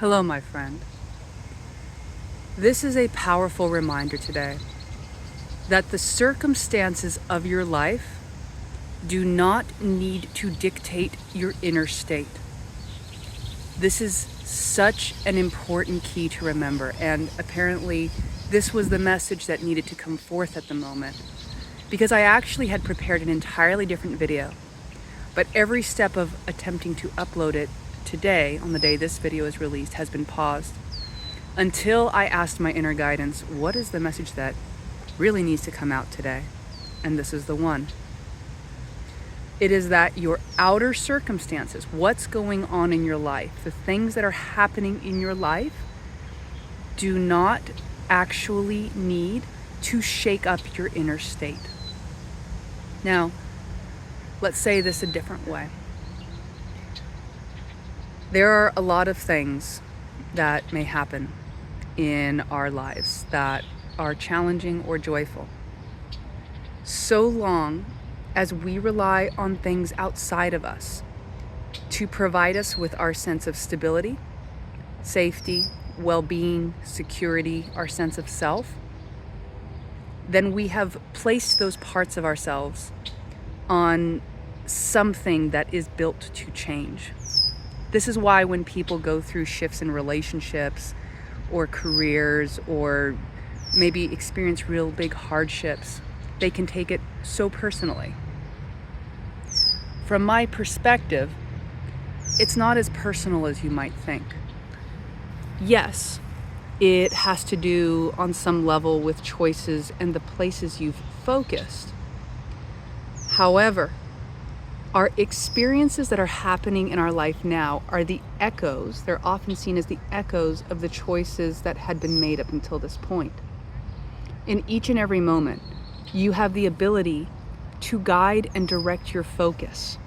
Hello, my friend. This is a powerful reminder today that the circumstances of your life do not need to dictate your inner state. This is such an important key to remember, and apparently this was the message that needed to come forth at the moment, because I actually had prepared an entirely different video, but every step of attempting to upload it today, on the day this video is released, has been paused until I asked my inner guidance, what is the message that really needs to come out today? And this is the one. It is that your outer circumstances, what's going on in your life, the things that are happening in your life, do not actually need to shake up your inner state. Now, let's say this a different way. There are a lot of things that may happen in our lives that are challenging or joyful. So long as we rely on things outside of us to provide us with our sense of stability, safety, well-being, security, our sense of self, then we have placed those parts of ourselves on something that is built to change. This is why when people go through shifts in relationships or careers or maybe experience real big hardships, they can take it so personally. From my perspective, it's not as personal as you might think. Yes, it has to do on some level with choices and the places you've focused. However, our experiences that are happening in our life now are the echoes. They're often seen as the echoes of the choices that had been made up until this point. In each and every moment, you have the ability to guide and direct your focus.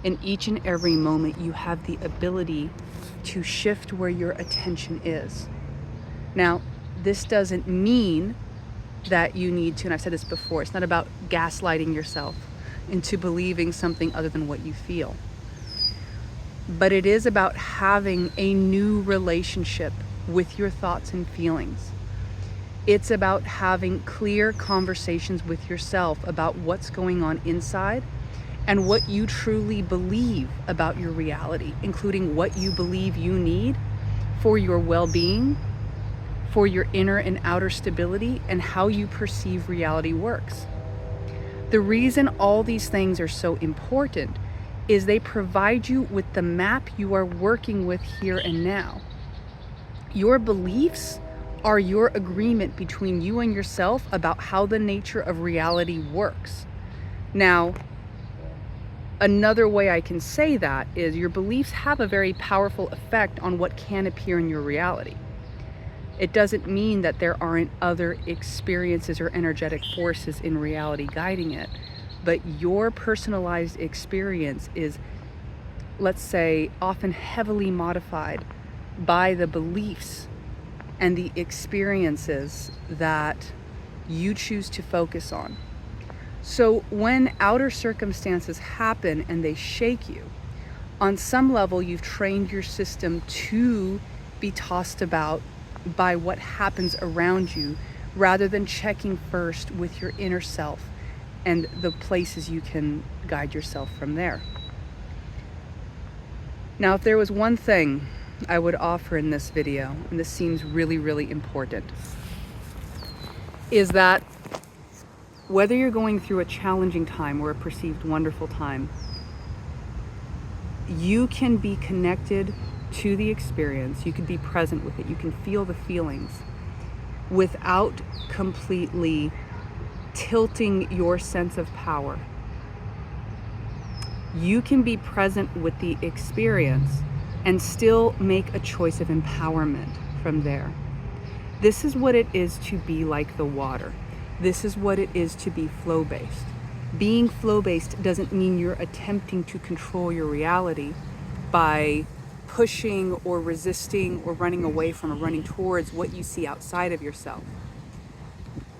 In each and every moment, you have the ability to shift where your attention is. Now, this doesn't mean that you need to, and I've said this before, it's not about gaslighting yourself into believing something other than what you feel. But it is about having a new relationship with your thoughts and feelings. It's about having clear conversations with yourself about what's going on inside and what you truly believe about your reality, including what you believe you need for your well-being, for your inner and outer stability, and how you perceive reality works. The reason all these things are so important is they provide you with the map you are working with here and now. Your beliefs are your agreement between you and yourself about how the nature of reality works. Now, another way I can say that is your beliefs have a very powerful effect on what can appear in your reality. It doesn't mean that there aren't other experiences or energetic forces in reality guiding it, but your personalized experience is, let's say, often heavily modified by the beliefs and the experiences that you choose to focus on. So when outer circumstances happen and they shake you, on some level you've trained your system to be tossed about by what happens around you rather than checking first with your inner self and the places you can guide yourself from there. Now, if there was one thing I would offer in this video, and this seems really, really important, is that whether you're going through a challenging time or a perceived wonderful time, you can be connected to the experience, you can be present with it, you can feel the feelings without completely tilting your sense of power. You can be present with the experience and still make a choice of empowerment from there. This is what it is to be like the water. This is what it is to be flow-based. Being flow-based doesn't mean you're attempting to control your reality by pushing or resisting or running away from or running towards what you see outside of yourself.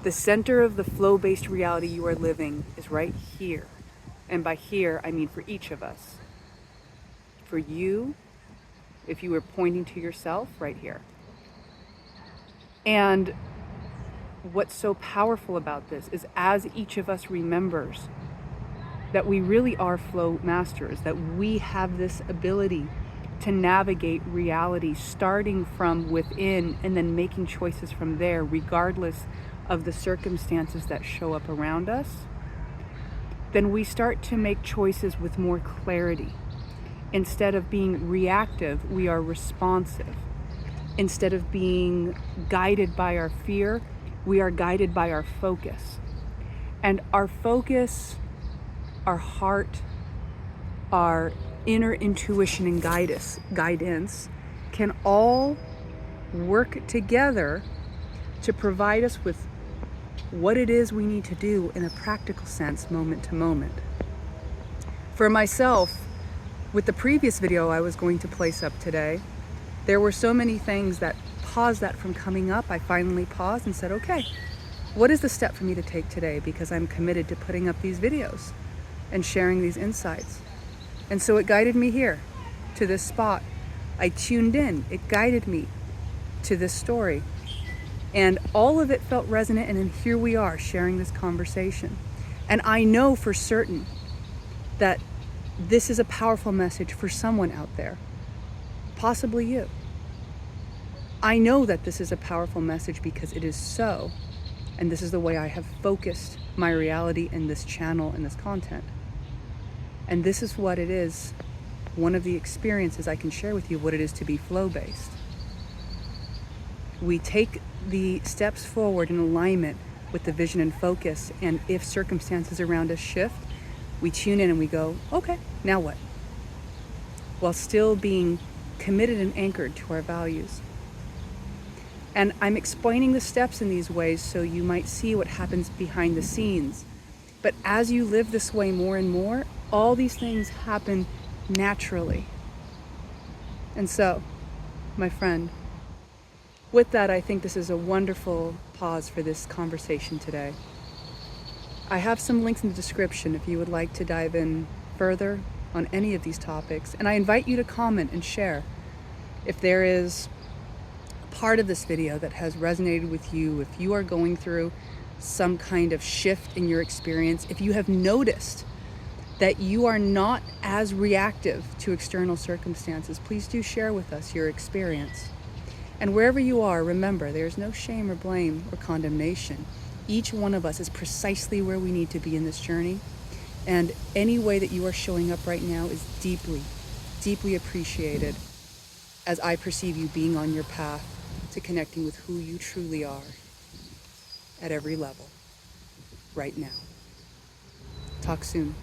The center of the flow-based reality you are living is right here. And by here, I mean for each of us. For you, If you were pointing to yourself, right here. And what's so powerful about this is as each of us remembers that we really are flow masters, that we have this ability to navigate reality starting from within and then making choices from there, regardless of the circumstances that show up around us, then we start to make choices with more clarity. Instead of being reactive, we are responsive. Instead of being guided by our fear, we are guided by our focus. And our focus, our heart, our inner intuition and guidance can all work together to provide us with what it is we need to do in a practical sense, moment to moment. For myself, with the previous video I was going to place up today, there were so many things that paused that from coming up. I finally paused and said, okay, what is the step for me to take today? Because I'm committed to putting up these videos and sharing these insights. And so it guided me here to this spot. I tuned in, it guided me to this story. And all of it felt resonant, and then here we are sharing this conversation. And I know for certain that this is a powerful message for someone out there, possibly you. I know that this is a powerful message because it is so, and this is the way I have focused my reality in this channel and this content. And this is what it is, one of the experiences I can share with you, what it is to be flow-based. We take the steps forward in alignment with the vision and focus, and if circumstances around us shift, we tune in and we go, okay, now what? While still being committed and anchored to our values. And I'm explaining the steps in these ways so you might see what happens behind the scenes. But as you live this way more and more, all these things happen naturally. And so, my friend, with that, I think this is a wonderful pause for this conversation today. I have some links in the description if you would like to dive in further on any of these topics. And I invite you to comment and share if there is a part of this video that has resonated with you, if you are going through some kind of shift in your experience, if you have noticed that you are not as reactive to external circumstances, please do share with us your experience. And wherever you are, remember, there's no shame or blame or condemnation. Each one of us is precisely where we need to be in this journey. And any way that you are showing up right now is deeply, deeply appreciated as I perceive you being on your path to connecting with who you truly are at every level, right now. Talk soon.